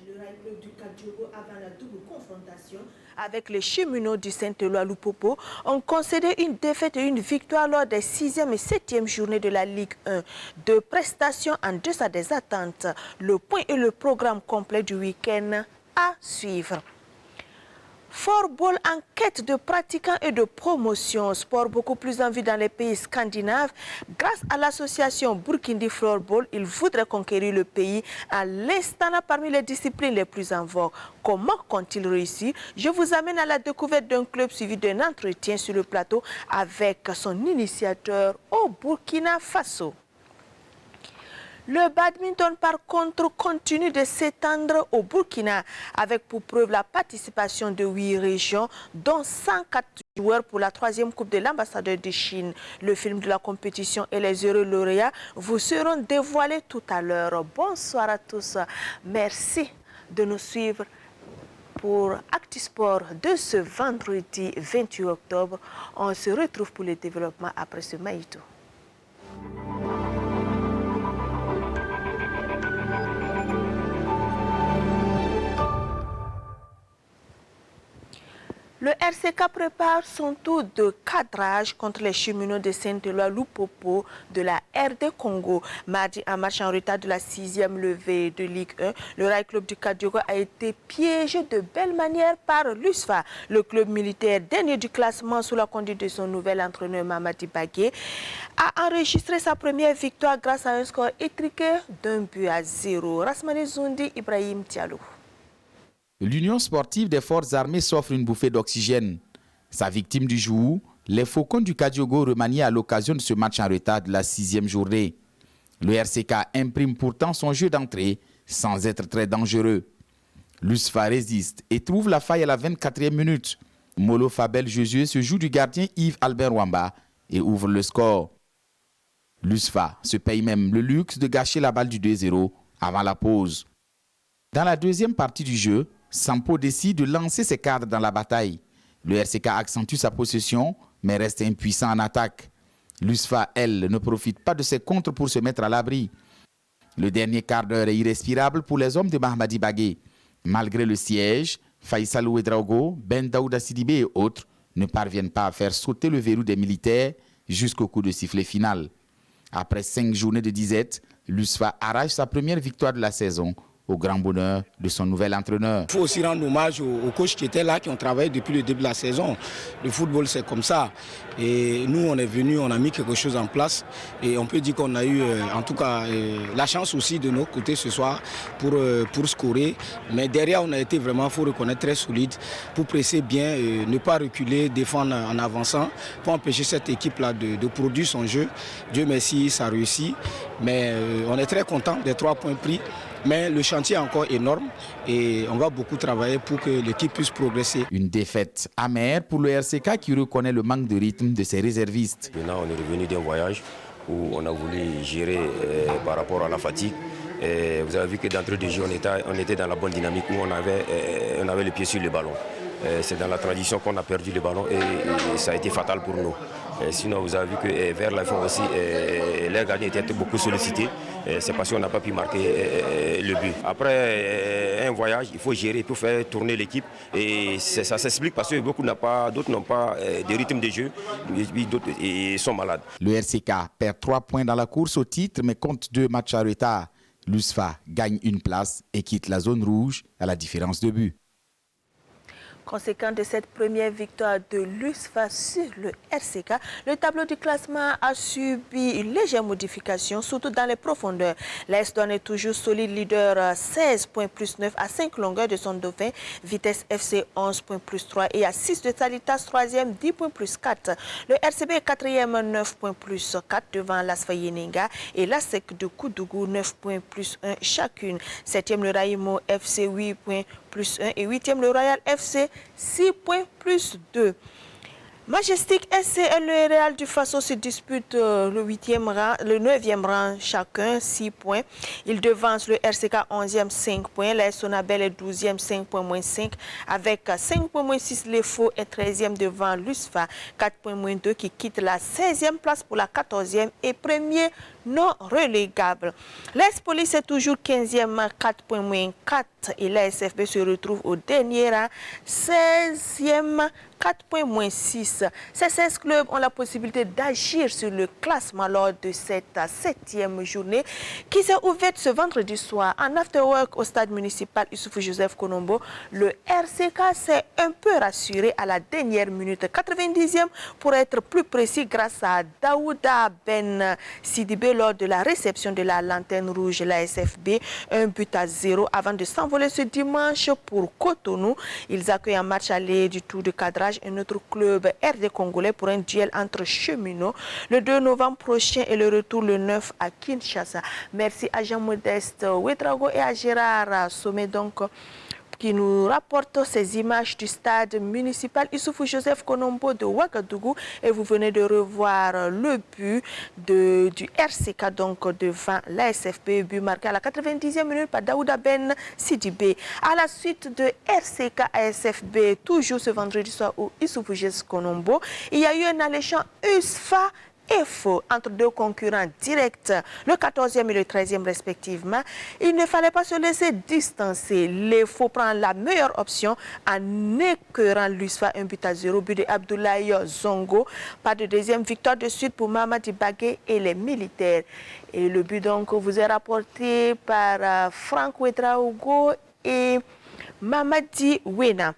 Le Rail Club du Kadiogo, avant la double confrontation avec les cheminots du Saint-Éloi-Lupopo, ont concédé une défaite et une victoire lors des 6e et 7e journées de la Ligue 1. Deux prestations en deçà des attentes. Le point et le programme complet du week-end à suivre. Floorball en quête de pratiquants et de promotion. Sport beaucoup plus en vue dans les pays scandinaves. Grâce à l'association Burkindi Floorball, il voudrait conquérir le pays à l'instant parmi les disciplines les plus en vogue. Comment compte-t-il réussir? Je vous amène à la découverte d'un club suivi d'un entretien sur le plateau avec son initiateur au Burkina Faso. Le badminton, par contre, continue de s'étendre au Burkina, avec pour preuve la participation de 8 régions, dont 104 joueurs pour la 3e Coupe de l'ambassadeur de Chine. Le film de la compétition et les heureux lauréats vous seront dévoilés tout à l'heure. Bonsoir à tous. Merci de nous suivre pour ActuSport de ce vendredi 28 octobre. On se retrouve pour le développement après ce maïto. Le RCK prépare son tour de cadrage contre les cheminots de Saint-Éloi-Lupopo de la RD Congo. Mardi, en match en retard de la 6e levée de Ligue 1, le Rail Club du Kadiogo a été piégé de belle manière par l'USFA. Le club militaire, dernier du classement sous la conduite de son nouvel entraîneur Mamadi Bagué, a enregistré sa première victoire grâce à un score étriqué d'1-0. Rasmane Zoundi, Ibrahim Diallo. L'Union sportive des forces armées s'offre une bouffée d'oxygène. Sa victime du jour, les Faucons du Kadiogo remaniés à l'occasion de ce match en retard de la 6e journée. Le RCK imprime pourtant son jeu d'entrée sans être très dangereux. L'USFA résiste et trouve la faille à la 24e minute. Molo Fabel Josué se joue du gardien Yves Albert Wamba et ouvre le score. L'USFA se paye même le luxe de gâcher la balle du 2-0 avant la pause. Dans la deuxième partie du jeu, Sampo décide de lancer ses cadres dans la bataille. Le RCK accentue sa possession, mais reste impuissant en attaque. L'USFA, elle, ne profite pas de ses contres pour se mettre à l'abri. Le dernier quart d'heure est irrespirable pour les hommes de Mamadi Bagué. Malgré le siège, Faïsal Ouedraogo, Ben Daouda Sidibé et autres ne parviennent pas à faire sauter le verrou des militaires jusqu'au coup de sifflet final. Après 5 journées de disette, l'USFA arrache sa première victoire de la saison, au grand bonheur de son nouvel entraîneur. Il faut aussi rendre hommage aux coachs qui étaient là, qui ont travaillé depuis le début de la saison. Le football, c'est comme ça. Et nous, on est venus, on a mis quelque chose en place. Et on peut dire qu'on a eu, en tout cas, la chance aussi de nos côtés ce soir pour scorer. Mais derrière, on a été vraiment, il faut reconnaître, très solide pour presser bien, ne pas reculer, défendre en avançant, pour empêcher cette équipe-là de produire son jeu. Dieu merci, ça a réussi. Mais on est très content des 3 points pris. Mais le chantier est encore énorme et on va beaucoup travailler pour que l'équipe puisse progresser. Une défaite amère pour le RCK qui reconnaît le manque de rythme de ses réservistes. Maintenant, on est revenu d'un voyage où on a voulu gérer par rapport à la fatigue. Et vous avez vu que d'entrée de jeu, on était dans la bonne dynamique où on avait le pied sur le ballon. C'est dans la transition qu'on a perdu le ballon et ça a été fatal pour nous. Sinon, vous avez vu que vers la fin aussi, les gardiens étaient beaucoup sollicités. C'est parce qu'on n'a pas pu marquer le but. Après un voyage, il faut gérer pour faire tourner l'équipe. Et ça s'explique parce que d'autres n'ont pas de rythme de jeu, d'autres sont malades. Le RCK perd 3 points dans la course au titre, mais compte 2 matchs à retard. L'USFA gagne une place et quitte la zone rouge à la différence de but. Conséquent de cette première victoire de l'USFA sur le RCK, le tableau du classement a subi une légère modification, surtout dans les profondeurs. L'AS Douanes est toujours solide leader, 16 points plus 9 à 5 longueurs de son dauphin. Vitesse FC 11 points plus 3 et à 6 de Salitas 3e 10 points plus 4. Le RCB est 4e 9 points plus 4 devant l'ASFA Yeninga et l'ASEC de Koudougou 9 points plus 1 chacune. 7e le Raïmo FC 8 points plus 1 et 8e le Royal FC 6 points plus 2. Majestic SC et le Real du Faso se disputent le 9e rang chacun, 6 points. Ils devancent le RCK 11e, 5 points. La Sonabel est 12e, 5 points moins 5. Avec 5 points moins 6, les Faux est 13e devant l'USFA, 4 points moins 2 qui quitte la 16e place pour la 14e et premier non relégable. L'AS Police est toujours 15e, 4 points moins 4 et la SFB se retrouve au dernier rang, 16e, 4 points moins 6. Ces 16 clubs ont la possibilité d'agir sur le classement lors de cette 7e journée qui s'est ouverte ce vendredi soir. En afterwork au stade municipal Issoufou Joseph Konombo, le RCK s'est un peu rassuré à la dernière minute, 90e pour être plus précis, grâce à Daouda Ben Sidibé lors de la réception de la lanterne rouge, la SFB, 1-0 avant de s'envoler ce dimanche pour Cotonou. Ils accueillent un match aller du tour de cadrage un autre club RD Congolais pour un duel entre cheminots le 2 novembre prochain et le retour le 9 à Kinshasa. Merci à Jean-Modeste Ouedraogo et à Gérard Sommet donc qui nous rapporte ces images du stade municipal Issoufou Joseph Konombo de Ouagadougou. Et vous venez de revoir le but du RCK donc devant la SFB, but marqué à la 90e minute par Daouda Ben Sidibé. À la suite de RCK à SFB, toujours ce vendredi soir au Issoufou Joseph Konombo, il y a eu un alléchant USFA et Faux entre deux concurrents directs, le 14e et le 13e respectivement. Il ne fallait pas se laisser distancer. Les Faux prennent la meilleure option en écœurant l'USFA 1-0, but de Abdoulaye Zongo. Pas de deuxième victoire de suite pour Mamadi Bagué et les militaires. Et le but donc vous est rapporté par Franck Ouedraogo et Mamadi Wena.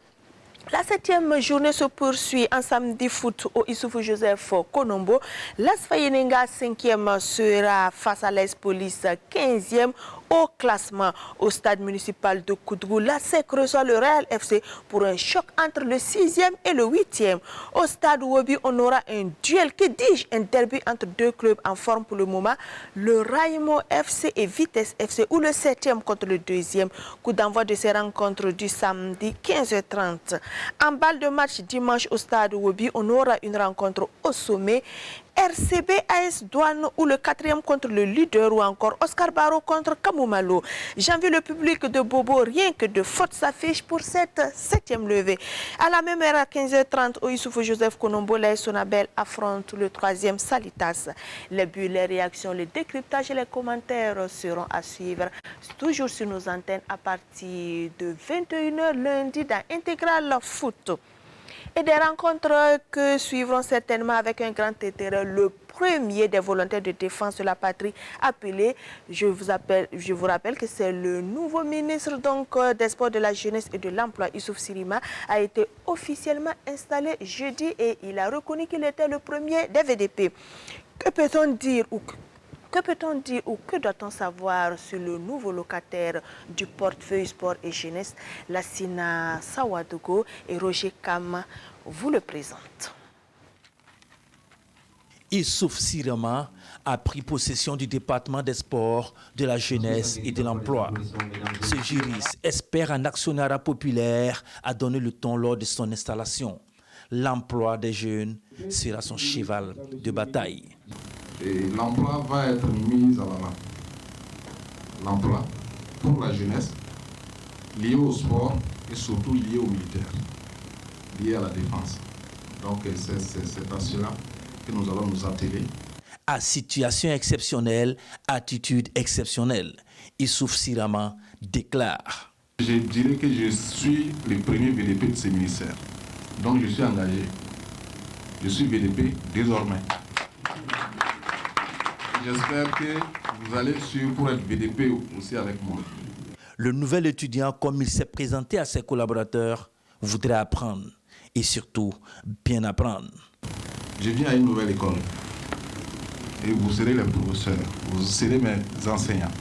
La 7e journée se poursuit en samedi foot au Issoufou Joseph Konombo. L'AS Fayenenga 5e sera face à l'AS Police 15e au classement. Au stade municipal de Koudgou, la SEC reçoit le Real FC pour un choc entre le 6e et le 8e. Au stade Wobi, on aura un duel, que dis-je, un derby entre deux clubs en forme pour le moment, le Raimo FC et Vitesse FC, ou le 7e contre le 2e. Coup d'envoi de ces rencontres du samedi 15h30. En balle de match dimanche au stade Wobi, on aura une rencontre au sommet. RCB AS Douane ou le 4e contre le leader ou encore Oscar Barro contre Kamoumalo. J'envie le public de Bobo, rien que de fautes s'affichent pour cette 7e levée. À la même heure à 15h30 au Issoufou Joseph Konombo, l'AS Sonabel affronte le 3e Salitas. Les buts, les réactions, les décryptages et les commentaires seront à suivre toujours sur nos antennes à partir de 21h lundi dans Intégral Foot. Et des rencontres que suivront certainement avec un grand intérêt. Le premier des volontaires de défense de la patrie appelé, je vous rappelle que c'est le nouveau ministre donc des Sports, de la Jeunesse et de l'Emploi, Youssouf Sirima, a été officiellement installé jeudi et il a reconnu qu'il était le premier des VDP. Que peut-on dire ou que doit-on savoir sur le nouveau locataire du portefeuille Sport et Jeunesse, Lassina Sawadogo, et Roger Kama vous le présentent. Youssouf Sirima a pris possession du département des sports, de la jeunesse et de l'emploi. Ce juriste, expert en actionnariat populaire, a donné le ton lors de son installation. L'emploi des jeunes sera son cheval de bataille. Et l'emploi va être mis à l'avant. L'emploi pour la jeunesse, lié au sport et surtout lié aux militaires, lié à la défense. Donc c'est à cela que nous allons nous atteler. À situation exceptionnelle, attitude exceptionnelle, Youssouf Sirima déclare. Je dirais que je suis le premier VDP de ce ministère. Donc je suis engagé. Je suis VDP désormais. J'espère que vous allez suivre pour être VDP aussi avec moi. Le nouvel étudiant, comme il s'est présenté à ses collaborateurs, voudrait apprendre et surtout bien apprendre. Je viens à une nouvelle école et vous serez les professeurs, vous serez mes enseignants.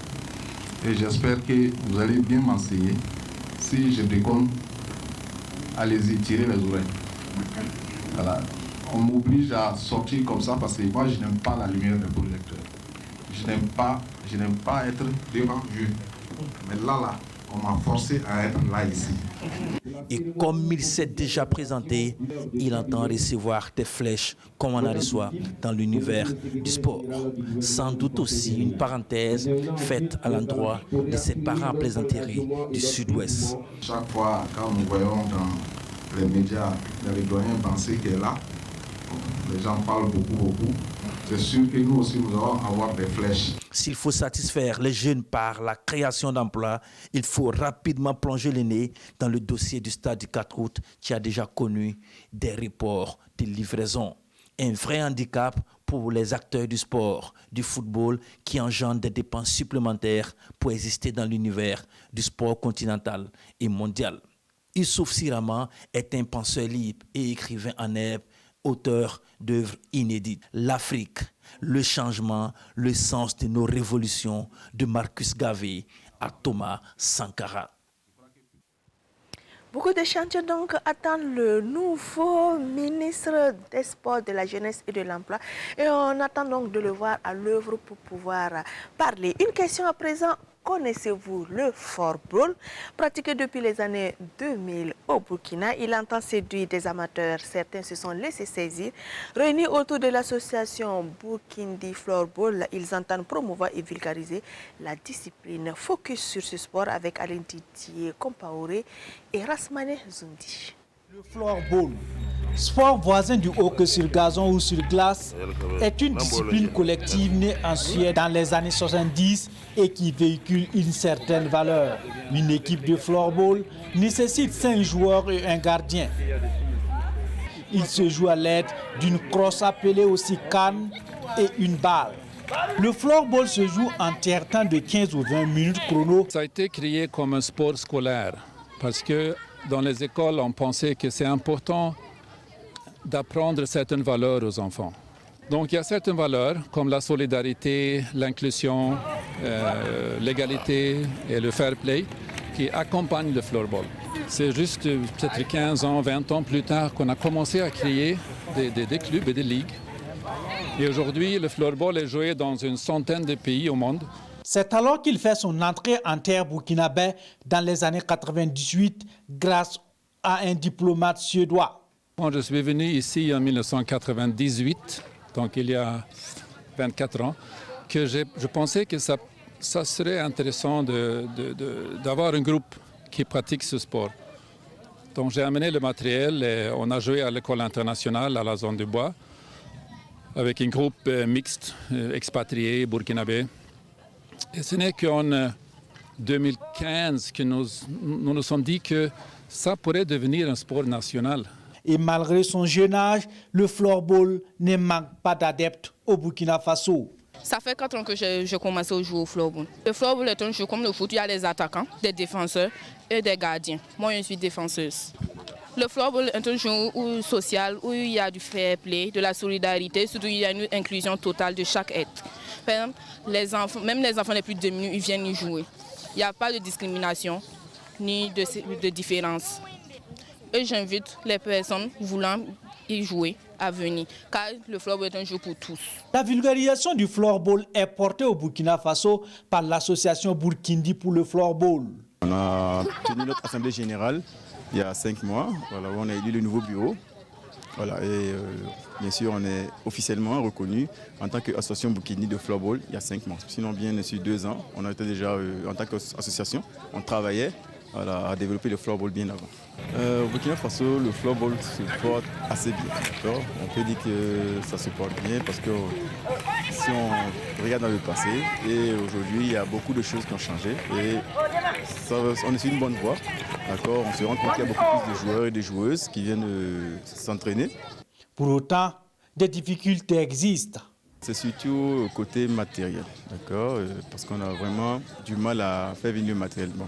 Et j'espère que vous allez bien m'enseigner. Si je déconne, allez-y, tirez les oreilles. Voilà. On m'oblige à sortir comme ça parce que moi je n'aime pas la lumière des projecteurs. Je n'aime pas être devant Dieu. Mais là, on m'a forcé à être là ici. Et comme il s'est déjà présenté, il entend recevoir des flèches comme on en reçoit dans l'univers du sport. Sans doute aussi une parenthèse faite à l'endroit de ses parents plaisanteries du Sud-Ouest. Chaque fois, quand nous voyons dans les médias, les doyens pensés qu'elle est là, les gens parlent beaucoup. C'est sûr que nous aussi, nous allons avoir des flèches. S'il faut satisfaire les jeunes par la création d'emplois, il faut rapidement plonger le nez dans le dossier du stade du 4 août qui a déjà connu des reports de livraison. Un vrai handicap pour les acteurs du sport, du football, qui engendrent des dépenses supplémentaires pour exister dans l'univers du sport continental et mondial. Youssouf Sirama est un penseur libre et écrivain en herbe, auteur d'œuvres inédites. L'Afrique, le changement, le sens de nos révolutions, de Marcus Garvey à Thomas Sankara. Beaucoup de chantiers donc attendent le nouveau ministre des Sports, de la Jeunesse et de l'Emploi. Et on attend donc de le voir à l'œuvre pour pouvoir parler. Une question à présent. Connaissez-vous le floorball? Pratiqué depuis les années 2000 au Burkina, il entend séduire des amateurs. Certains se sont laissés saisir. Réunis autour de l'association Burkindi Floorball, ils entendent promouvoir et vulgariser la discipline. Focus sur ce sport avec Alain Didier Compaoré et Rasmane Zundi. Le floorball, sport voisin du hockey sur gazon ou sur glace, est une discipline collective née en Suède dans les années 70 et qui véhicule une certaine valeur. Une équipe de floorball nécessite 5 joueurs et un gardien. Il se joue à l'aide d'une crosse appelée aussi canne et une balle. Le floorball se joue en tiers-temps de 15 ou 20 minutes chrono. Ça a été créé comme un sport scolaire parce que dans les écoles, on pensait que c'est important d'apprendre certaines valeurs aux enfants. Donc il y a certaines valeurs comme la solidarité, l'inclusion, l'égalité et le fair play qui accompagnent le floorball. C'est juste peut-être 15 ans, 20 ans plus tard qu'on a commencé à créer des clubs et des ligues. Et aujourd'hui, le floorball est joué dans une centaine de pays au monde. C'est alors qu'il fait son entrée en terre burkinabé dans les années 98 grâce à un diplomate suédois. Quand je suis venu ici en 1998, donc il y a 24 ans, que je pensais que ça serait intéressant d'avoir un groupe qui pratique ce sport. Donc j'ai amené le matériel et on a joué à l'école internationale à la zone du bois avec un groupe mixte, expatrié, burkinabé. Et ce n'est qu'en 2015 que nous nous sommes dit que ça pourrait devenir un sport national. Et malgré son jeune âge, le floorball ne manque pas d'adeptes au Burkina Faso. Ça fait 4 ans que j'ai commencé à jouer au floorball. Le floorball est un jeu comme le foot, il y a des attaquants, des défenseurs et des gardiens. Moi, je suis défenseuse. Le floorball est un jeu social où il y a du fair play, de la solidarité, surtout il y a une inclusion totale de chaque être. Par exemple, même les enfants les plus diminués, ils viennent y jouer. Il n'y a pas de discrimination ni de différence. Et j'invite les personnes voulant y jouer à venir, car le floorball est un jeu pour tous. La vulgarisation du floorball est portée au Burkina Faso par l'association Burkindi pour le floorball. On a tenu notre assemblée générale il y a 5 mois, voilà, où on a élu le nouveau bureau. Voilà, et bien sûr, on est officiellement reconnu en tant qu'association Burkindi de floorball il y a 5 mois. Sinon, bien sûr, 2 ans, on a été déjà en tant qu'association, on travaillait à développer le floorball bien avant. Au Burkina Faso, le floorball se porte assez bien. On peut dire que ça se porte bien parce que si on regarde dans le passé et aujourd'hui, il y a beaucoup de choses qui ont changé et on est sur une bonne voie. On se rend compte qu'il y a beaucoup plus de joueurs et de joueuses qui viennent s'entraîner. Pour autant, des difficultés existent. C'est surtout côté matériel, parce qu'on a vraiment du mal à faire venir le matériel. Bon.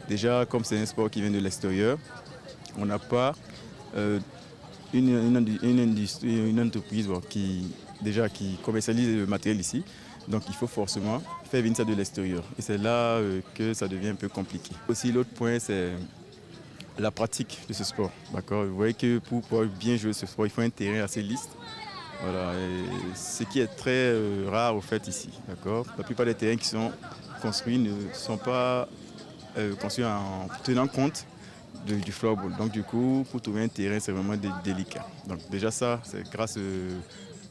Déjà, comme c'est un sport qui vient de l'extérieur, on n'a pas une entreprise qui commercialise le matériel ici. Donc il faut forcément faire venir ça de l'extérieur. Et c'est là que ça devient un peu compliqué. Aussi, l'autre point, c'est la pratique de ce sport. Vous voyez que pour pouvoir bien jouer ce sport, il faut un terrain assez lisse. Voilà, et ce qui est très rare au fait ici. La plupart des terrains qui sont construits ne sont pas construit en tenant compte du floorball. Donc du coup, pour trouver un terrain, c'est vraiment délicat. Donc déjà ça, c'est grâce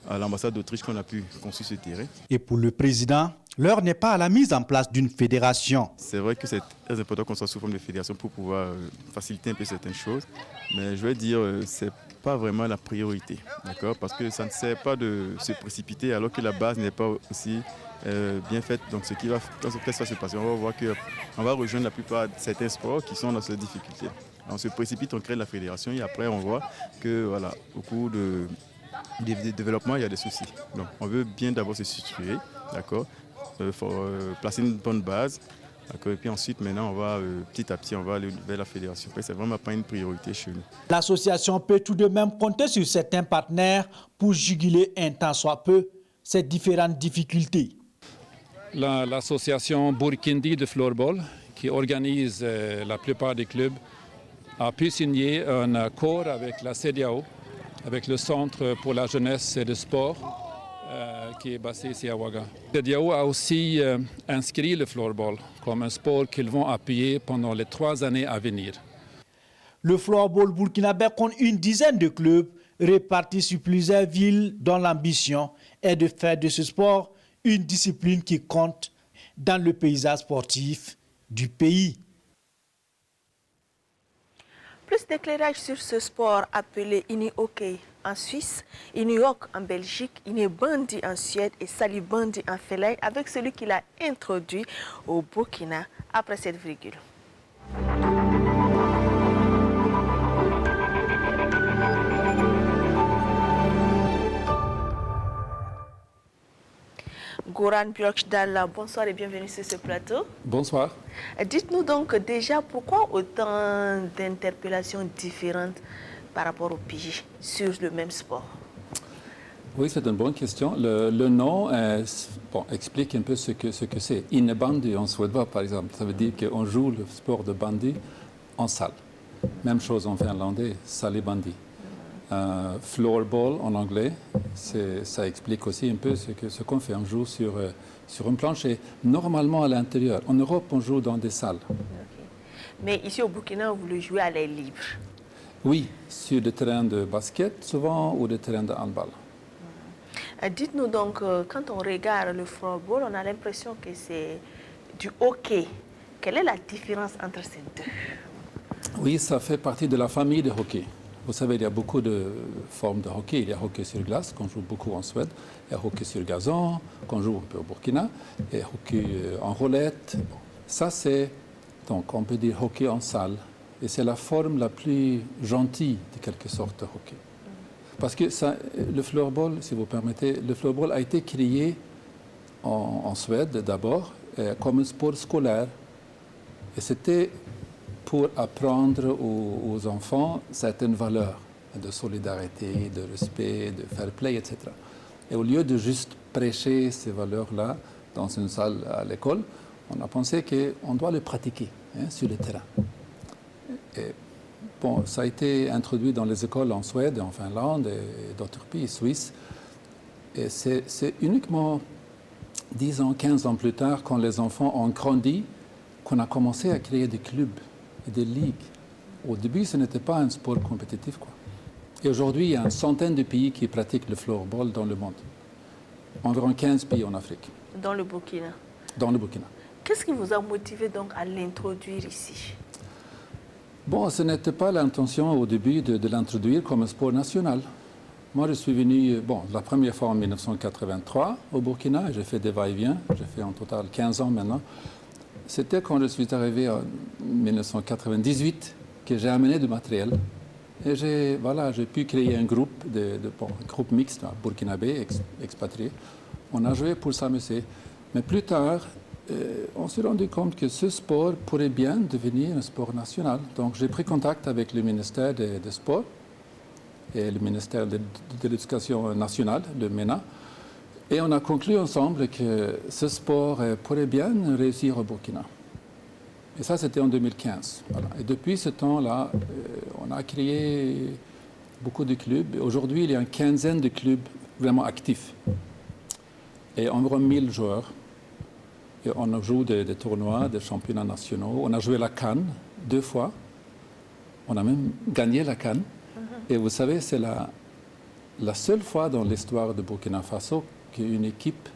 à l'ambassade d'Autriche qu'on a pu construire ce terrain. Et pour le président, l'heure n'est pas à la mise en place d'une fédération. C'est vrai que c'est très important qu'on soit sous forme de fédération pour pouvoir faciliter un peu certaines choses. Mais je vais dire, c'est pas vraiment la priorité, d'accord? Parce que ça ne sert pas de se précipiter alors que la base n'est pas aussi bien faite. Donc ce qui va se passer, on va voir qu'on va rejoindre la plupart de certains sports qui sont dans ces difficultés. On se précipite, on crée la fédération et après on voit que voilà, au cours de développement, il y a des soucis. Donc on veut bien d'abord se structurer, d'accord? Placer une bonne base. Et puis ensuite, maintenant, on va petit à petit, on va aller vers la fédération. Ce n'est vraiment pas une priorité chez nous. L'association peut tout de même compter sur certains partenaires pour juguler un tant soit peu ces différentes difficultés. L'association Burkindi de floorball, qui organise la plupart des clubs, a pu signer un accord avec la CEDEAO, avec le Centre pour la jeunesse et le sport, qui est basé ici à Ouaga. CEDEAO a aussi inscrit le floorball comme un sport qu'ils vont appuyer pendant les 3 années à venir. Le floorball burkinabé compte une dizaine de clubs répartis sur plusieurs villes dont l'ambition est de faire de ce sport une discipline qui compte dans le paysage sportif du pays. Plus d'éclairage sur ce sport appelé Ini-Hockey en Suisse, Ini-Hockey en Belgique, Ini-Bandy en Suède et Sali-Bandy en Finlande avec celui qui l'a introduit au Burkina après cette virgule. Goran Björkdal, bonsoir et bienvenue sur ce plateau. Bonsoir. Dites-nous donc déjà pourquoi autant d'interpellations différentes par rapport au pays sur le même sport. Oui, c'est une bonne question. Le nom explique un peu ce que c'est. Innebandy en suédois, par exemple, ça veut dire qu'on joue le sport de bandy en salle. Même chose en finlandais, salibandy. Floorball en anglais, ça explique aussi un peu ce qu'on fait. On joue sur un plancher, normalement à l'intérieur. En Europe, on joue dans des salles. Okay. Mais ici au Burkina, vous le jouez à l'air libre? Oui, sur des terrains de basket souvent ou des terrains de handball. Dites-nous donc, quand on regarde le floorball, on a l'impression que c'est du hockey. Quelle est la différence entre ces deux? Oui, ça fait partie de la famille de hockey. Vous savez, il y a beaucoup de formes de hockey. Il y a hockey sur glace, qu'on joue beaucoup en Suède. Il y a hockey sur gazon, qu'on joue un peu au Burkina. Et hockey en roulette. Bon. Ça, c'est, donc, on peut dire hockey en salle. Et c'est la forme la plus gentille, de quelque sorte, de hockey. Parce que ça, le floorball, si vous permettez, le floorball a été créé en Suède, d'abord, comme un sport scolaire. Et c'était pour apprendre aux enfants certaines valeurs de solidarité, de respect, de fair play, etc. Et au lieu de juste prêcher ces valeurs-là dans une salle à l'école, on a pensé qu'on doit les pratiquer sur le terrain. Et, bon, ça a été introduit dans les écoles en Suède, en Finlande et d'autres pays suisses. Et c'est uniquement 10 ans, 15 ans plus tard, quand les enfants ont grandi, qu'on a commencé à créer des clubs et des ligues. Au début, ce n'était pas un sport compétitif, quoi. Et aujourd'hui, il y a une centaine de pays qui pratiquent le floorball dans le monde. Environ 15 pays en Afrique. Dans le Burkina? Dans le Burkina. Qu'est-ce qui vous a motivé donc à l'introduire ici? Bon, ce n'était pas l'intention au début de l'introduire comme un sport national. Moi, je suis venu, la première fois en 1983 au Burkina, j'ai fait des va-et-vient, j'ai fait en total 15 ans maintenant. C'était quand je suis arrivé en 1998 que j'ai amené du matériel. Et j'ai pu créer un groupe, un groupe mixte, burkinabé, expatrié. On a joué pour s'amuser. Mais plus tard, on s'est rendu compte que ce sport pourrait bien devenir un sport national. Donc j'ai pris contact avec le ministère des Sports et le ministère de l'Éducation nationale, le MENA. Et on a conclu ensemble que ce sport pourrait bien réussir au Burkina. Et ça, c'était en 2015. Voilà. Et depuis ce temps-là, on a créé beaucoup de clubs. Aujourd'hui, il y a une quinzaine de clubs vraiment actifs et environ 1000 joueurs. Et on joue des tournois, des championnats nationaux. On a joué la CAN 2 fois. On a même gagné la CAN. Et vous savez, c'est la seule fois dans l'histoire de Burkina Faso qu'une équipe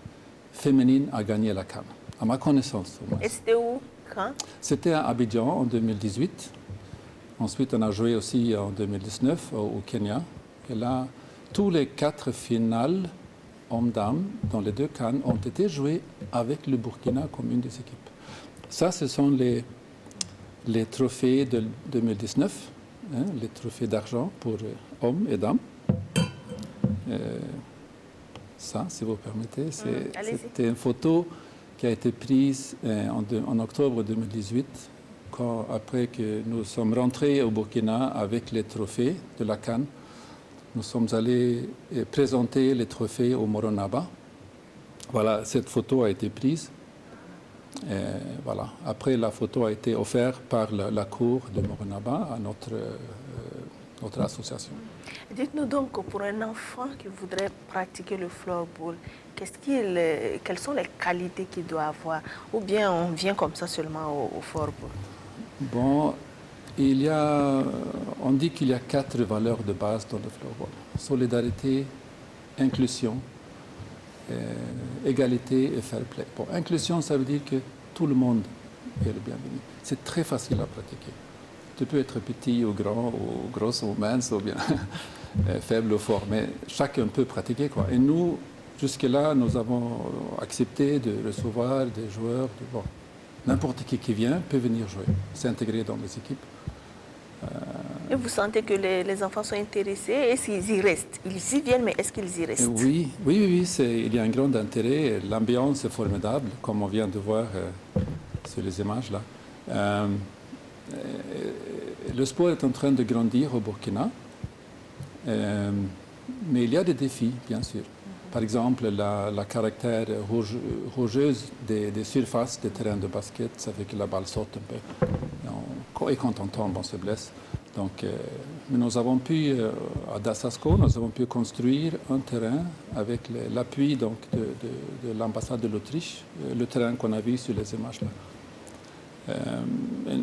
féminine a gagné la CAN, à ma connaissance. Au moins. Et c'était où, quand? C'était à Abidjan en 2018. Ensuite, on a joué aussi en 2019 au Kenya. Et là, tous les 4 finales hommes-dames dans les 2 CAN ont été jouées avec le Burkina comme une des équipes. Ça, ce sont les trophées de 2019, hein, les trophées d'argent pour hommes et dames. Ça, si vous permettez, c'était une photo qui a été prise en octobre 2018, après que nous sommes rentrés au Burkina avec les trophées de la CAN. Nous sommes allés présenter les trophées au Moronaba. Voilà, cette photo a été prise. Voilà. Après, la photo a été offerte par la cour de Moronaba à notre association. Dites-nous donc, pour un enfant qui voudrait pratiquer le floorball, quelles sont les qualités qu'il doit avoir? Ou bien on vient comme ça seulement au floorball? Bon, on dit qu'il y a 4 valeurs de base dans le floorball. Solidarité, inclusion, égalité et fair play. Bon, inclusion, ça veut dire que tout le monde est le bienvenu. C'est très facile à pratiquer. Tu peux être petit ou grand, ou gros ou mince, ou bien faible ou fort, mais chacun peut pratiquer, quoi. Et nous, jusque-là, nous avons accepté de recevoir des joueurs. Bon, n'importe qui vient peut venir jouer, s'intégrer dans les équipes. Et vous sentez que les enfants sont intéressés? Est-ce qu'ils y restent? Ils y viennent, mais est-ce qu'ils y restent? Oui, il y a un grand intérêt. L'ambiance est formidable, comme on vient de voir sur les images là. Le sport est en train de grandir au Burkina, mais il y a des défis, bien sûr. Par exemple, la caractère rougeuse des surfaces des terrains de basket, ça fait que la balle saute un peu. Et quand on tombe, on se blesse. Donc, mais nous avons pu, à Dassasco, nous avons pu construire un terrain avec l'appui de l'ambassade de l'Autriche, le terrain qu'on a vu sur les images là.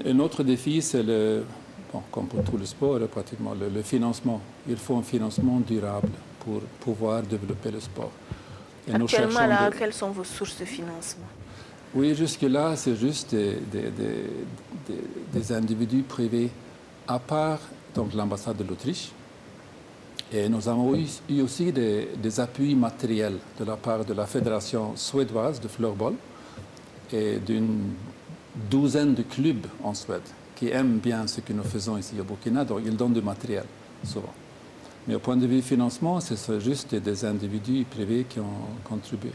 Un autre défi, c'est comme pour tout le sport, pratiquement, le financement. Il faut un financement durable pour pouvoir développer le sport. Et actuellement, là, quelles sont vos sources de financement? Oui, jusque-là, c'est juste des individus privés, à part l'ambassade de l'Autriche. Et nous avons eu aussi des appuis matériels de la part de la Fédération suédoise de floorball et d'une douzaine de clubs en Suède qui aiment bien ce que nous faisons ici au Burkina, donc ils donnent du matériel, souvent. Mais au point de vue financement, c'est juste des individus privés qui ont contribué.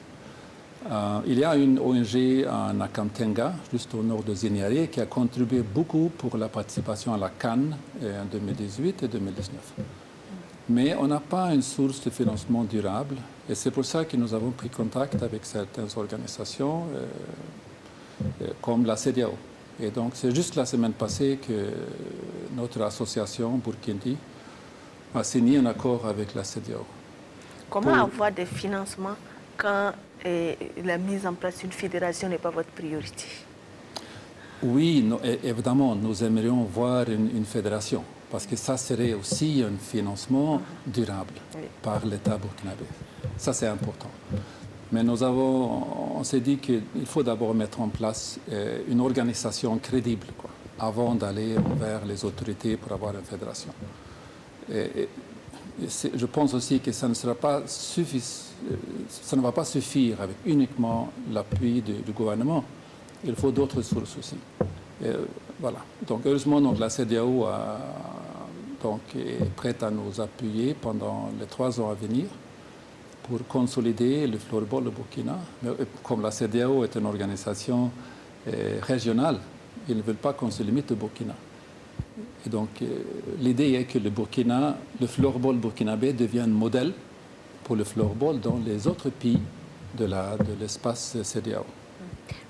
Il y a une ONG en Akantenga, juste au nord de Ziniari, qui a contribué beaucoup pour la participation à la CAN en 2018 et 2019. Mais on n'a pas une source de financement durable, et c'est pour ça que nous avons pris contact avec certaines organisations, comme la CEDEAO. Et donc, c'est juste la semaine passée que notre association, Burkindi, a signé un accord avec la CEDEAO. Comment avoir des financements quand la mise en place d'une fédération n'est pas votre priorité? Oui, évidemment, nous aimerions voir une fédération, parce que ça serait aussi un financement durable par l'État burkinabé. Ça, c'est important. Mais on s'est dit qu'il faut d'abord mettre en place une organisation crédible, quoi, avant d'aller vers les autorités pour avoir une fédération. Je pense aussi que ça ne va pas suffire avec uniquement l'appui du gouvernement. Il faut d'autres sources aussi. Voilà. Donc, heureusement, la CEDEAO est prête à nous appuyer pendant les 3 ans à venir pour consolider le floorball au Burkina. Mais comme la CEDEAO est une organisation régionale, ils ne veulent pas qu'on se limite au Burkina. Et donc, l'idée est que le floorball burkinabé devienne modèle pour le floorball dans les autres pays de l'espace CEDEAO.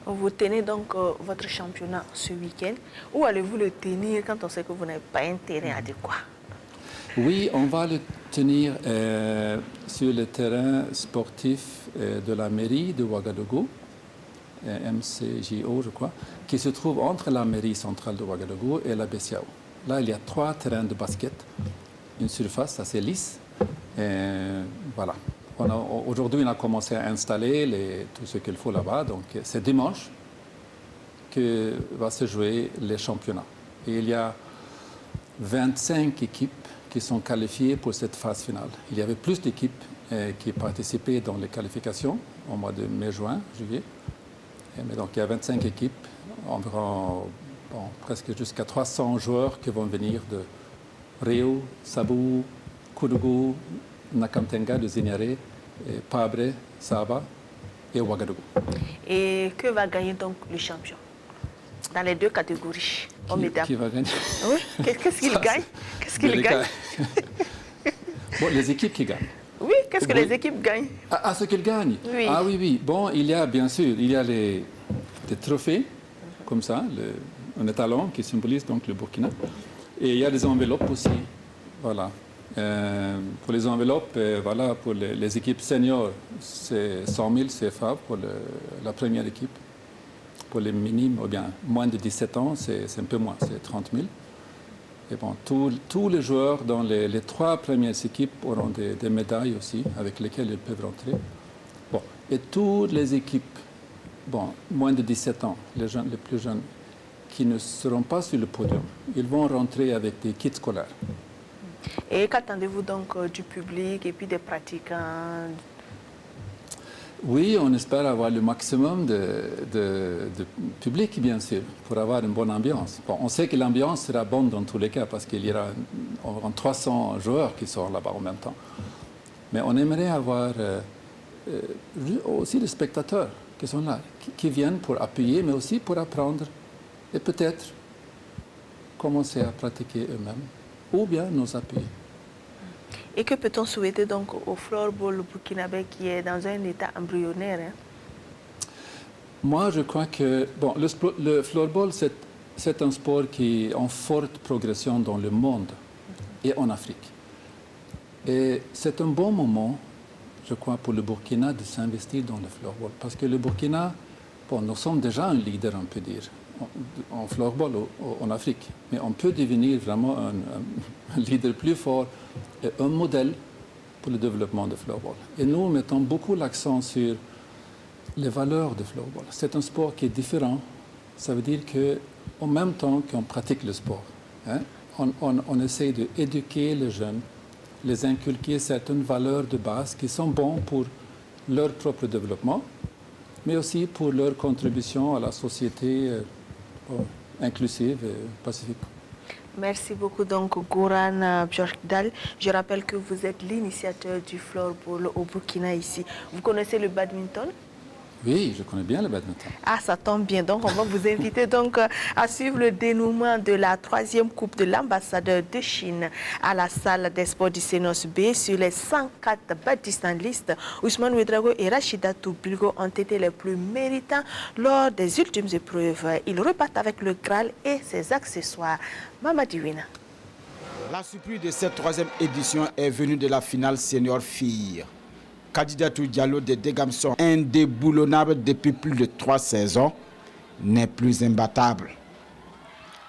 Vous tenez donc votre championnat ce week-end. Où allez-vous le tenir quand on sait que vous n'avez pas un terrain adéquat? Oui, on va le tenir sur le terrain sportif de la mairie de Ouagadougou. MCJO, je crois, qui se trouve entre la mairie centrale de Ouagadougou et la BCAO. Là, il y a 3 terrains de basket, une surface assez lisse. Et voilà. Aujourd'hui, on a commencé à installer tout ce qu'il faut là-bas. Donc, c'est dimanche que va se jouer les championnats. Et il y a 25 équipes qui sont qualifiées pour cette phase finale. Il y avait plus d'équipes qui participaient dans les qualifications au mois de mai, juin, juillet. Mais donc, il y a 25 équipes, environ presque jusqu'à 300 joueurs qui vont venir de Rio, Sabou, Koudougou, Nakamtenga, de Zignaré, Pabre, Saba et Ouagadougou. Et que va gagner donc le champion dans les 2 catégories? Qui va gagner? Oui, qu'est-ce qu'il gagne? Qu'est-ce qu'il gagne? Bon, les équipes qui gagnent. Oui, qu'est-ce que les équipes gagnent? Ce qu'ils gagnent? Oui. Ah oui. Bon, il y a bien sûr, il y a des trophées, comme ça, un étalon qui symbolise donc le Burkina. Et il y a des enveloppes aussi. Voilà. Pour les enveloppes, voilà, pour les équipes seniors, c'est 100 000 CFA pour la première équipe. Pour les minimes, ou bien moins de 17 ans, c'est un peu moins, c'est 30 000. Et bon, tous les joueurs dans les 3 premières équipes auront des médailles aussi, avec lesquelles ils peuvent rentrer. Bon, et toutes les équipes, moins de 17 ans, les plus jeunes, qui ne seront pas sur le podium, ils vont rentrer avec des kits scolaires. Et qu'attendez-vous donc du public et puis des pratiquants? Oui, on espère avoir le maximum de public, bien sûr, pour avoir une bonne ambiance. Bon, on sait que l'ambiance sera bonne dans tous les cas, parce qu'il y aura environ 300 joueurs qui sont là-bas en même temps. Mais on aimerait avoir aussi des spectateurs qui sont là, qui viennent pour appuyer, mais aussi pour apprendre et peut-être commencer à pratiquer eux-mêmes, ou bien nous appuyer. Et que peut-on souhaiter donc au floorball burkinabé qui est dans un état embryonnaire? Moi, je crois que le floorball, c'est un sport qui est en forte progression dans le monde et en Afrique. Et c'est un bon moment, je crois, pour le Burkina de s'investir dans le floorball. Parce que le Burkina, nous sommes déjà un leader, on peut dire, en floorball en Afrique. Mais on peut devenir vraiment un leader plus fort et un modèle pour le développement de floorball. Et nous mettons beaucoup l'accent sur les valeurs de floorball. C'est un sport qui est différent. Ça veut dire qu'en même temps qu'on pratique le sport, on essaie d'éduquer les jeunes, les inculquer certaines valeurs de base qui sont bonnes pour leur propre développement, mais aussi pour leur contribution à la société inclusive et pacifique. Merci beaucoup donc Goran Bjorkdal. Je rappelle que vous êtes l'initiateur du floorball au Burkina ici. Vous connaissez le badminton? Oui, je connais bien le badminton. Ah, ça tombe bien. Donc, on va vous inviter donc à suivre le dénouement de la 3e Coupe de l'ambassadeur de Chine à la salle des sports du Sénos B. Sur les 104 badistes en liste, Ousmane Ouedraogo et Rachida Toubilgo ont été les plus méritants lors des ultimes épreuves. Ils repartent avec le Graal et ses accessoires. Mamadi Wina. La surprise de cette 3e édition est venue de la finale senior filles. Kadidiatou Diallo de Dégamson, indéboulonnable depuis plus de 3 saisons, n'est plus imbattable.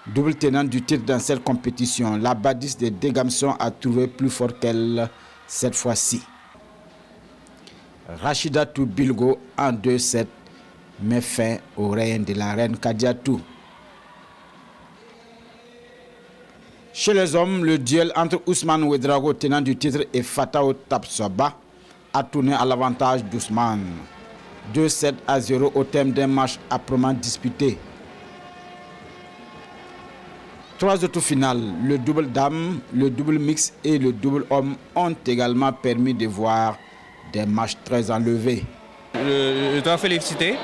Double tenant du titre dans cette compétition, la badiste de Dégamson a trouvé plus fort qu'elle cette fois-ci. Rachida Toubilgo en 2-7 met fin au règne de la reine Kadidiatou. Chez les hommes, le duel entre Ousmane Ouedraogo, tenant du titre, et Fatao Tapsoba a tourné à l'avantage d'Ousmane. 2-7-0 au terme d'un match âprement disputé. 3 autres finales, le double dame, le double mix et le double homme, ont également permis de voir des matchs très enlevés. Je dois féliciter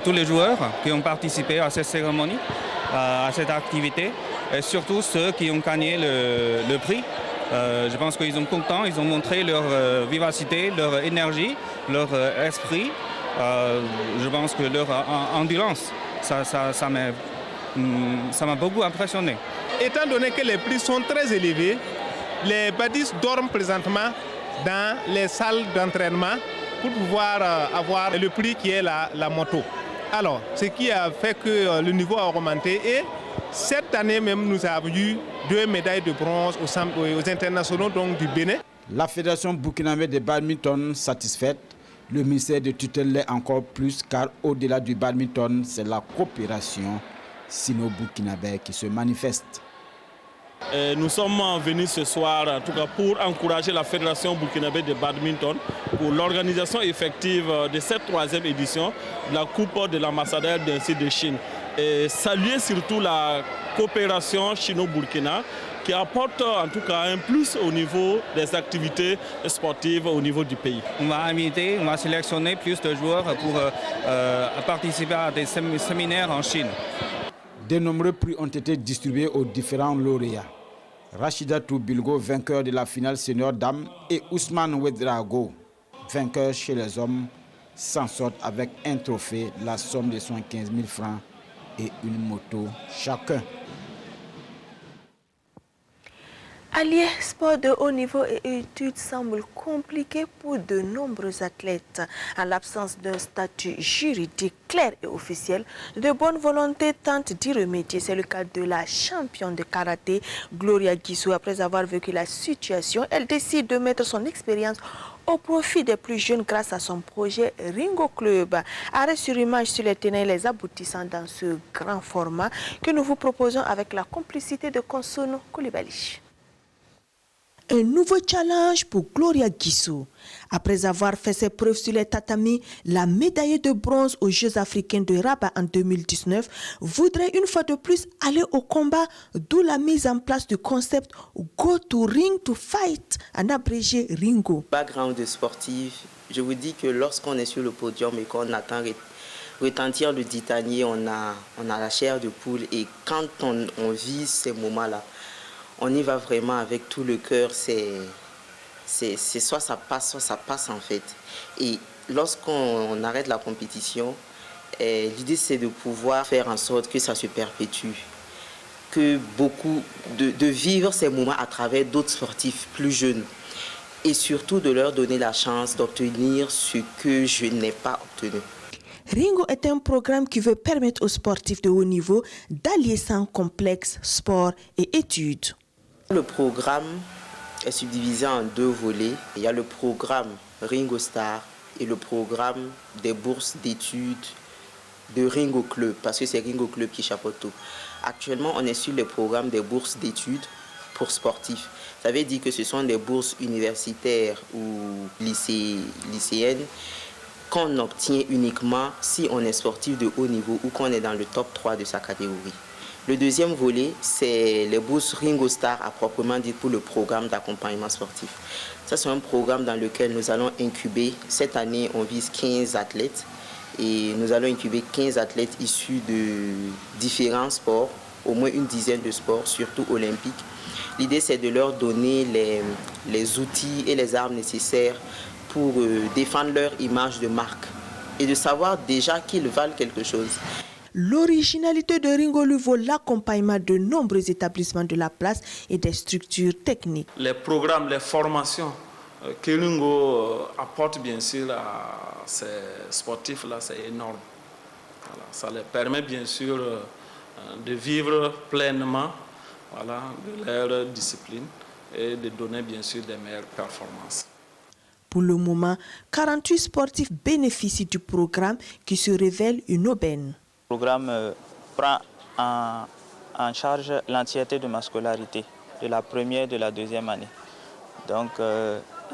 tous les joueurs qui ont participé à cette cérémonie, à cette activité, et surtout ceux qui ont gagné le prix. Je pense qu'ils sont contents, ils ont montré leur vivacité, leur énergie, leur esprit. Je pense que leur endurance, ça m'a beaucoup impressionné. Étant donné que les prix sont très élevés, les badistes dorment présentement dans les salles d'entraînement pour pouvoir avoir le prix qui est la moto. Alors, ce qui a fait que le niveau a augmenté et cette année même, nous avons eu 2 médailles de bronze aux internationaux donc, du Bénin. La Fédération burkinabé de badminton satisfaite, le ministère de tutelle l'est encore plus car au-delà du badminton, c'est la coopération sino-burkinabé qui se manifeste. Nous sommes venus ce soir en tout cas pour encourager la Fédération burkinabé de badminton pour l'organisation effective de cette 3e édition de la Coupe de l'ambassadeur de Chine. Et saluer surtout la coopération chino-burkina qui apporte en tout cas un plus au niveau des activités sportives au niveau du pays. On va sélectionner plus de joueurs pour participer à des séminaires en Chine. De nombreux prix ont été distribués aux différents lauréats. Rachida Toubilgo, vainqueur de la finale senior dames, et Ousmane Ouedraogo, vainqueur chez les hommes, s'en sortent avec un trophée, la somme de 75 000 francs et une moto chacun. Allier sport de haut niveau et études semble compliqué pour de nombreux athlètes. En l'absence d'un statut juridique clair et officiel, de bonne volonté tentent d'y remédier. C'est le cas de la championne de karaté, Gloria Guissou. Après avoir vécu la situation, elle décide de mettre son expérience au profit des plus jeunes grâce à son projet Ringo Club. Arrêt sur image sur les tenants et les aboutissants dans ce grand format que nous vous proposons avec la complicité de Consono Koulibaly. Un nouveau challenge pour Gloria Guissou. Après avoir fait ses preuves sur les tatamis, la médaillée de bronze aux Jeux africains de Rabat en 2019 voudrait une fois de plus aller au combat, d'où la mise en place du concept Go to Ring to Fight, en abrégé Ringo. Background de sportif, je vous dis que lorsqu'on est sur le podium et qu'on attend retentir le titanier, on a la chair de poule, et quand on vit ces moments-là, on y va vraiment avec tout le cœur, c'est soit ça passe en fait. Et lorsqu'on arrête la compétition, l'idée c'est de pouvoir faire en sorte que ça se perpétue, que de vivre ces moments à travers d'autres sportifs plus jeunes et surtout de leur donner la chance d'obtenir ce que je n'ai pas obtenu. Ringo est un programme qui veut permettre aux sportifs de haut niveau d'allier sans complexe sport et études. Le programme est subdivisé en 2 volets. Il y a le programme Ringo Star et le programme des bourses d'études de Ringo Club, parce que c'est Ringo Club qui chapeaute tout. Actuellement, on est sur le programme des bourses d'études pour sportifs. Ça veut dire que ce sont des bourses universitaires ou lycéennes qu'on obtient uniquement si on est sportif de haut niveau ou qu'on est dans le top 3 de sa catégorie. Le deuxième volet, c'est les bourses Ringo Star à proprement dit pour le programme d'accompagnement sportif. Ça, c'est un programme dans lequel nous allons incuber. Cette année, on vise 15 athlètes et nous allons incuber 15 athlètes issus de différents sports, au moins une dizaine de sports, surtout olympiques. L'idée, c'est de leur donner les outils et les armes nécessaires pour défendre leur image de marque et de savoir déjà qu'ils valent quelque chose. L'originalité de Ringo lui vaut l'accompagnement de nombreux établissements de la place et des structures techniques. Les programmes, les formations que Ringo apporte bien sûr à ces sportifs-là, c'est énorme. Voilà, ça leur permet bien sûr de vivre pleinement de leur discipline et de donner bien sûr des meilleures performances. Pour le moment, 48 sportifs bénéficient du programme qui se révèle une aubaine. Le programme prend en charge l'entièreté de ma scolarité, de la première et de la deuxième année. Donc,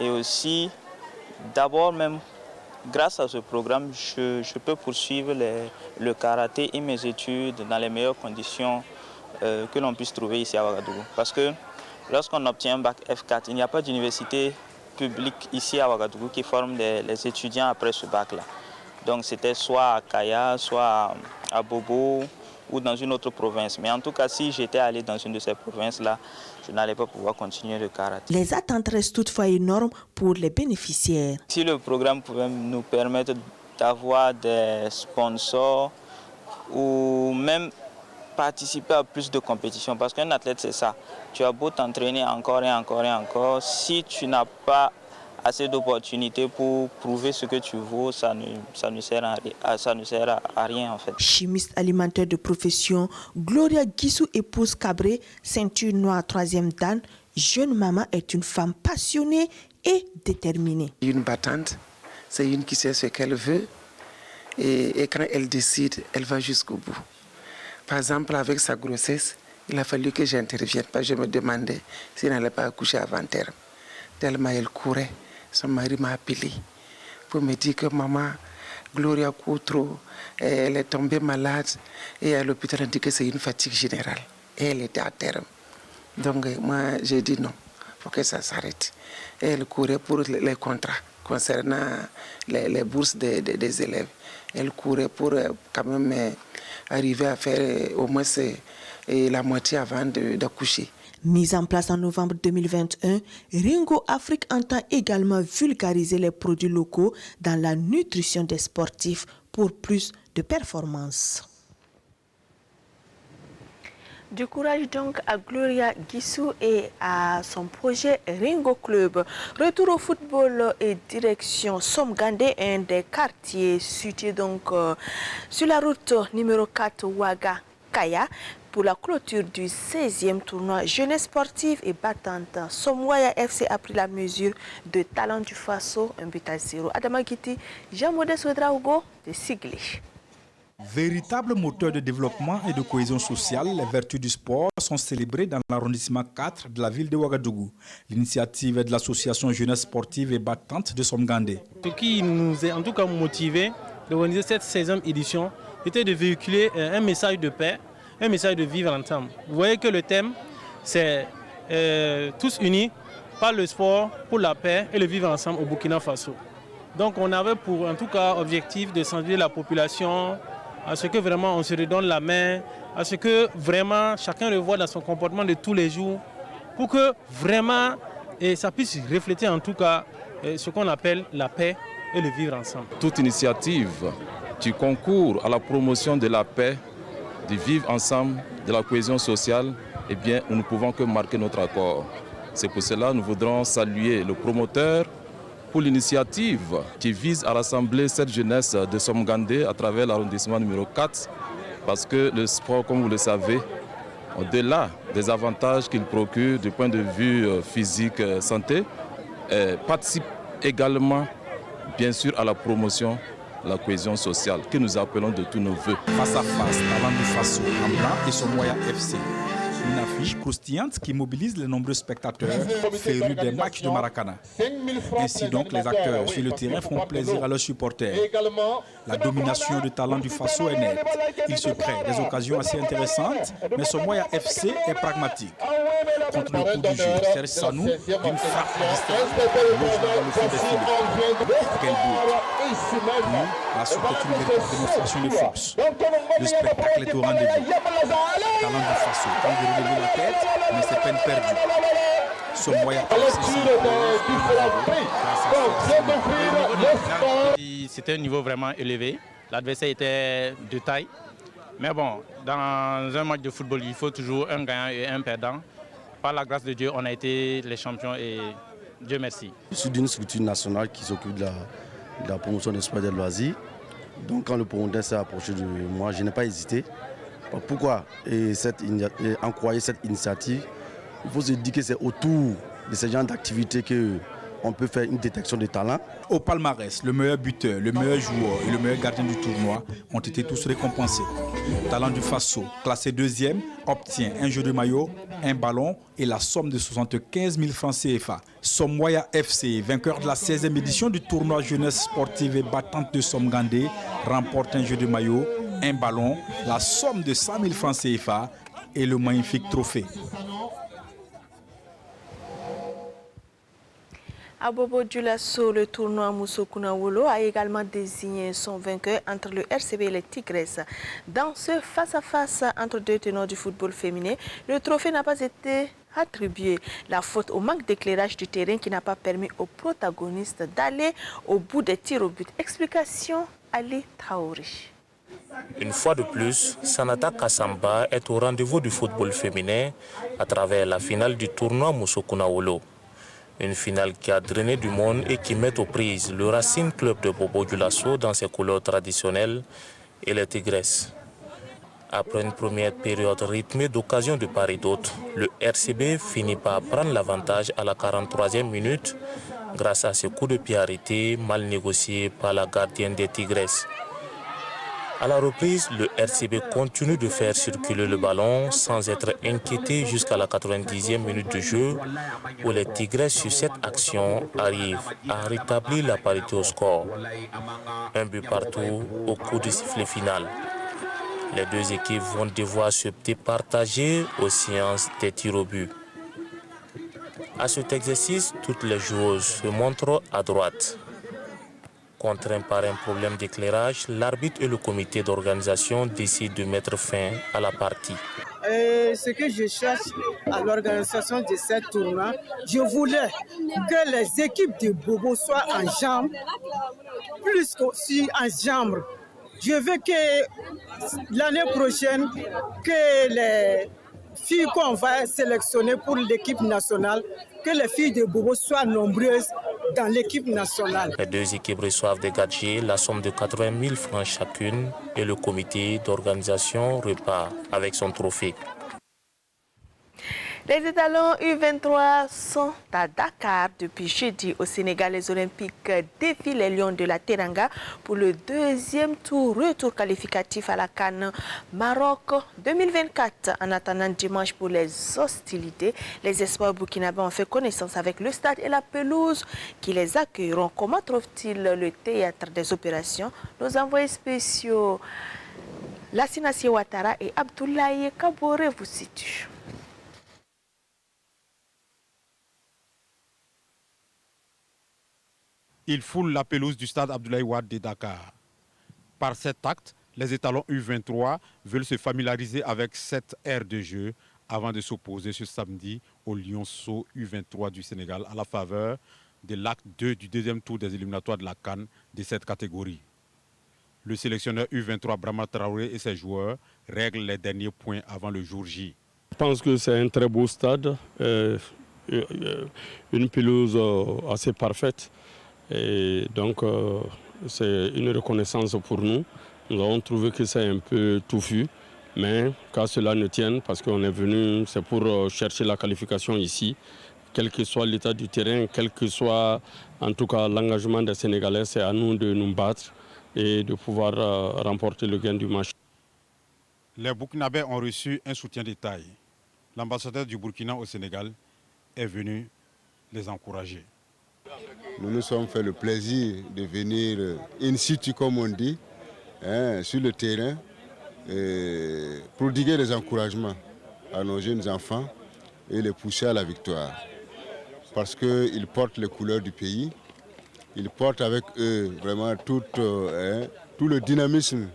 et aussi, d'abord même, grâce à ce programme, je peux poursuivre le karaté et mes études dans les meilleures conditions que l'on puisse trouver ici à Ouagadougou. Parce que lorsqu'on obtient un bac F4, il n'y a pas d'université publique ici à Ouagadougou qui forme les étudiants après ce bac-là. Donc c'était soit à Kaya, soit à Bobo ou dans une autre province. Mais en tout cas, si j'étais allé dans une de ces provinces-là, je n'allais pas pouvoir continuer le karaté. Les attentes restent toutefois énormes pour les bénéficiaires. Si le programme pouvait nous permettre d'avoir des sponsors ou même participer à plus de compétitions, parce qu'un athlète, c'est ça. Tu as beau t'entraîner encore et encore et encore, si tu n'as pas assez d'opportunités pour prouver ce que tu vaux, ça ne sert à rien en fait. Chimiste alimentaire de profession, Gloria Guissou épouse Cabré, ceinture noire 3e dan. Jeune maman est une femme passionnée et déterminée. Une battante, c'est une qui sait ce qu'elle veut et quand elle décide, elle va jusqu'au bout. Par exemple, avec sa grossesse, il a fallu que j'intervienne parce que je me demandais si elle n'allait pas accoucher avant terme. Tellement elle courait, son mari m'a appelé pour me dire que maman, Gloria court trop, elle est tombée malade et à l'hôpital on dit que c'est une fatigue générale et elle était à terme. Donc moi j'ai dit non, il faut que ça s'arrête. Et elle courait pour les contrats concernant les bourses des élèves. Elle courait pour quand même arriver à faire au moins la moitié avant d'accoucher. Mise en place en novembre 2021, Ringo Afrique entend également vulgariser les produits locaux dans la nutrition des sportifs pour plus de performances. Du courage donc à Gloria Guissou et à son projet Ringo Club. Retour au football et direction Somgandé, un des quartiers situés donc sur la route numéro 4 Ouaga-Kaya pour la clôture du 16e tournoi jeunesse sportive et battante. Somwaya FC a pris la mesure de Talent du Faso, 1-0. Adama Giti, Jean-Modeste Ouedraogo de Siglé. Véritable moteur de développement et de cohésion sociale, les vertus du sport sont célébrées dans l'arrondissement 4 de la ville de Ouagadougou. L'initiative est de l'association jeunesse sportive et battante de Somgandé. Ce qui nous a en tout cas motivé d'organiser cette 16e édition était de véhiculer un message de paix, un message de vivre ensemble. Vous voyez que le thème, c'est tous unis par le sport pour la paix et le vivre ensemble au Burkina Faso. Donc on avait pour en tout cas objectif de sensibiliser la population à ce que vraiment on se redonne la main, à ce que vraiment chacun le voit dans son comportement de tous les jours, pour que vraiment ça puisse refléter en tout cas ce qu'on appelle la paix et le vivre ensemble. Toute initiative qui concourt à la promotion de la paix, du vivre ensemble, de la cohésion sociale, eh bien nous ne pouvons que marquer notre accord. C'est pour cela que nous voudrons saluer le promoteur pour l'initiative qui vise à rassembler cette jeunesse de Somgandé à travers l'arrondissement numéro 4, parce que le sport, comme vous le savez, au-delà des avantages qu'il procure du point de vue physique, santé, participe également, bien sûr, à la promotion de la cohésion sociale que nous appelons de tous nos voeux. Face à face, Talent du Faso en blanc et Somwaya FC. Une affiche croustillante qui mobilise les nombreux spectateurs férus des matchs de Maracana. Ainsi donc, les acteurs sur le terrain font plaisir à leurs supporters. La domination de Talent du Faso est nette. Il se crée des occasions assez intéressantes, mais Somwaya FC est pragmatique. Contre le coup du jeu, Serge Sanou, d'une frappe distante, loge dans le fond des filets. Quel but! La suite est une véritable démonstration de force. Le spectacle est au rendez-vous. Talent du Faso tente de relever la tête, mais c'est peine perdue. Somwaya C'était un niveau vraiment élevé. L'adversaire était de taille. Mais bon, dans un match de football, il faut toujours un gagnant et un perdant. Par la grâce de Dieu, on a été les champions et Dieu merci. Je suis d'une structure nationale qui s'occupe de la promotion des sports et des loisirs. Donc quand le promoteur s'est approché de moi, je n'ai pas hésité. Pourquoi encourager cette initiative? Il faut se dire que c'est autour de ce genre d'activité qu'on peut faire une détection de talent. Au palmarès, le meilleur buteur, le meilleur joueur et le meilleur gardien du tournoi ont été tous récompensés. Talent du Faso, classé 2e, obtient un jeu de maillot, un ballon et la somme de 75 000 francs CFA. Somwaya FC, vainqueur de la 16e édition du tournoi jeunesse sportive et battante de Somgandé, remporte un jeu de maillot, un ballon, la somme de 100 000 francs CFA et le magnifique trophée. À Bobo Dioulasso, le tournoi Moussokuna Wolo a également désigné son vainqueur entre le RCB et les Tigresses. Dans ce face-à-face entre deux tenants du football féminin, le trophée n'a pas été attribué. La faute au manque d'éclairage du terrain qui n'a pas permis aux protagonistes d'aller au bout des tirs au but. Explication, Ali Traoré. Une fois de plus, Sanata Kassamba est au rendez-vous du football féminin à travers la finale du tournoi Moussokuna Wolo. Une finale qui a drainé du monde et qui met aux prises le Racing Club de Bobo Dioulasso dans ses couleurs traditionnelles et les Tigresses. Après une première période rythmée d'occasions de part et d'autre, le RCB finit par prendre l'avantage à la 43e minute grâce à ce coup de pied arrêté mal négocié par la gardienne des Tigresses. À la reprise, le RCB continue de faire circuler le ballon sans être inquiété jusqu'à la 90e minute de jeu où les Tigresses sur cette action arrivent à rétablir la parité au score. Un but partout au coup du sifflet final. Les deux équipes vont devoir se départager aux séances des tirs au but. À cet exercice, toutes les joueuses se montrent à droite. Contraint par un problème d'éclairage, l'arbitre et le comité d'organisation décident de mettre fin à la partie. Ce que je cherche à l'organisation de ce tournoi, je voulais que les équipes de Bobo soient en jambes, plus qu'aussi en jambes. Je veux que l'année prochaine, que les filles qu'on va sélectionner pour l'équipe nationale, que les filles de Bobo soient nombreuses dans l'équipe nationale. Les deux équipes reçoivent des gadgets, la somme de 80 000 francs chacune, et le comité d'organisation repart avec son trophée. Les étalons U23 sont à Dakar depuis jeudi. Au Sénégal, les Olympiques défient les Lions de la Teranga pour le deuxième retour qualificatif à la CAN Maroc 2024. En attendant dimanche pour les hostilités, les espoirs burkinabés ont fait connaissance avec le stade et la pelouse qui les accueilleront. Comment trouve-t-il le théâtre des opérations? Nos envoyés spéciaux Lassina Ouattara et Abdoulaye Kabore vous situent. Il foule la pelouse du stade Abdoulaye Wade de Dakar. Par cet acte, les étalons U23 veulent se familiariser avec cette aire de jeu avant de s'opposer ce samedi aux Lionceaux U23 du Sénégal à la faveur de l'acte 2 du deuxième tour des éliminatoires de la CAN de cette catégorie. Le sélectionneur U23 Brahma Traoré et ses joueurs règlent les derniers points avant le jour J. Je pense que c'est un très beau stade, une pelouse assez parfaite. Et donc, c'est une reconnaissance pour nous. Nous avons trouvé que c'est un peu touffu, mais qu'à cela ne tienne, parce qu'on est venu, c'est pour chercher la qualification ici. Quel que soit l'état du terrain, quel que soit en tout cas l'engagement des Sénégalais, c'est à nous de nous battre et de pouvoir remporter le gain du match. Les Burkinabés ont reçu un soutien de taille. L'ambassadeur du Burkina au Sénégal est venu les encourager. Nous nous sommes fait le plaisir de venir in situ, comme on dit, sur le terrain, prodiguer des encouragements à nos jeunes enfants et les pousser à la victoire. Parce qu'ils portent les couleurs du pays, ils portent avec eux vraiment tout le dynamisme,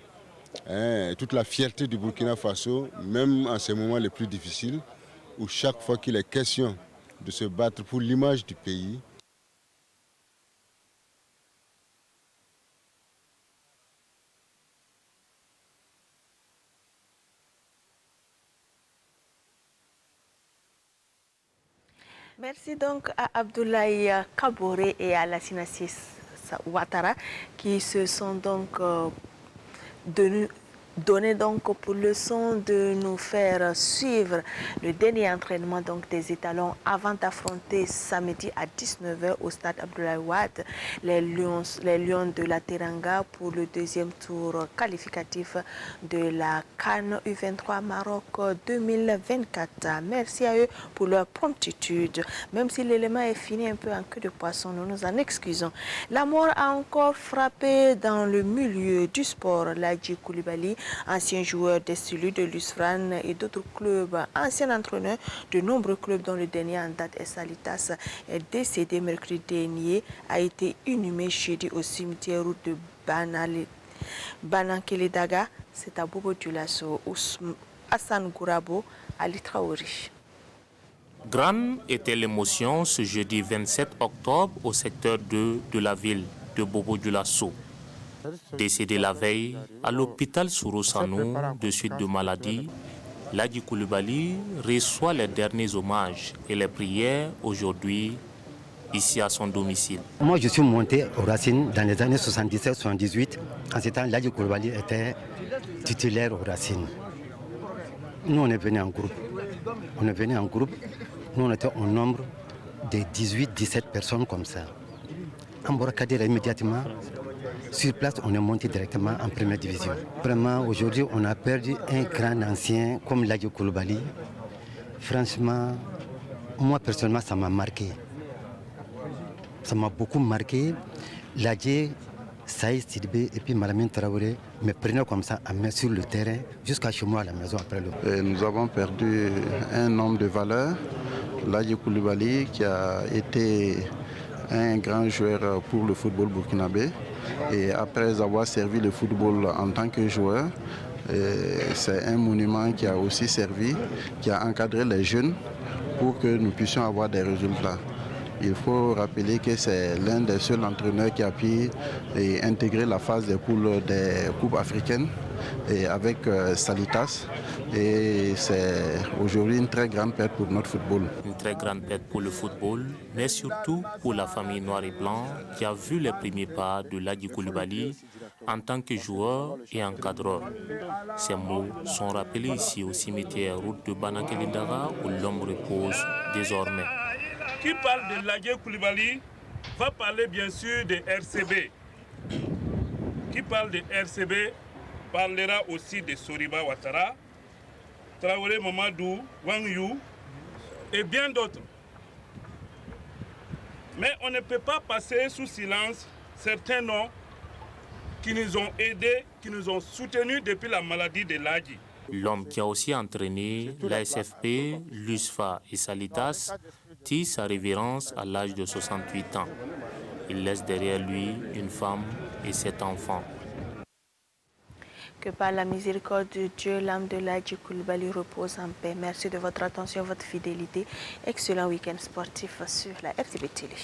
toute la fierté du Burkina Faso, même en ces moments les plus difficiles, où chaque fois qu'il est question de se battre pour l'image du pays, Merci donc à Abdoulaye Kabore et à Lassina Ouattara qui se sont donc donné donc pour leçon de nous faire suivre le dernier entraînement donc des étalons avant d'affronter samedi à 19h au stade Abdoulaye Wade les Lions de la Teranga pour le deuxième tour qualificatif de la CAN U23 Maroc 2024. Merci à eux pour leur promptitude. Même si l'élément est fini un peu en queue de poisson, nous nous en excusons. La mort a encore frappé dans le milieu du sport. Ladji Koulibaly, ancien joueur d'Estulu, de l'Usfran et d'autres clubs, ancien entraîneur de nombreux clubs dont le dernier en date est Salitas, est décédé mercredi dernier, a été inhumé jeudi au cimetière de Banankeledaga, c'est à Bobo Dioulasso, Hassan Gourabo, Ali Traoré. Grande était l'émotion ce jeudi 27 octobre au secteur 2 de la ville de Bobo Dioulasso. Décédé la veille à l'hôpital Souro-Sanou de suite de maladie, Ladji Koulibaly reçoit les derniers hommages et les prières aujourd'hui ici à son domicile. Moi, je suis monté au Racing dans les années 77-78. En ce temps, Ladji Coulibaly était titulaire au Racing. Nous, on est venus en groupe. Nous, on était au nombre de 18-17 personnes comme ça. Ambora-Kadira, immédiatement, sur place, on est monté directement en première division. Vraiment, aujourd'hui, on a perdu un grand ancien comme Ladji Coulibaly. Franchement, moi, personnellement, ça m'a marqué. Ça m'a beaucoup marqué. Ladji, Saïd Sidibé et puis Malamine Traoré me prenaient comme ça à main sur le terrain jusqu'à chez moi à la maison après le. Nous avons perdu un homme de valeur, Ladji Coulibaly, qui a été un grand joueur pour le football burkinabé. Et après avoir servi le football en tant que joueur, c'est un monument qui a aussi servi, qui a encadré les jeunes pour que nous puissions avoir des résultats. Il faut rappeler que c'est l'un des seuls entraîneurs qui a pu intégrer la phase des poules des Coupes africaines et avec Salitas. Et c'est aujourd'hui une très grande perte pour notre football. Une très grande perte pour le football, mais surtout pour la famille noire et blanc qui a vu les premiers pas de Ladji Coulibaly en tant que joueur et encadreur. Ces mots sont rappelés ici au cimetière route de Banakelindara où l'homme repose désormais. Qui parle de Ladji Coulibaly va parler bien sûr de RCB. Qui parle de RCB parlera aussi de Soriba Ouattara, Traoré Mamadou, Wang Yu et bien d'autres. Mais on ne peut pas passer sous silence certains noms qui nous ont aidés, qui nous ont soutenus depuis la maladie de Ladji. L'homme qui a aussi entraîné l'ASFP, l'USFA et Salitas tire sa révérence à l'âge de 68 ans. Il laisse derrière lui une femme et 7 enfants. Que par la miséricorde de Dieu, l'âme de Ladji Coulibaly repose en paix. Merci de votre attention, votre fidélité. Excellent week-end sportif sur la RTB Télé.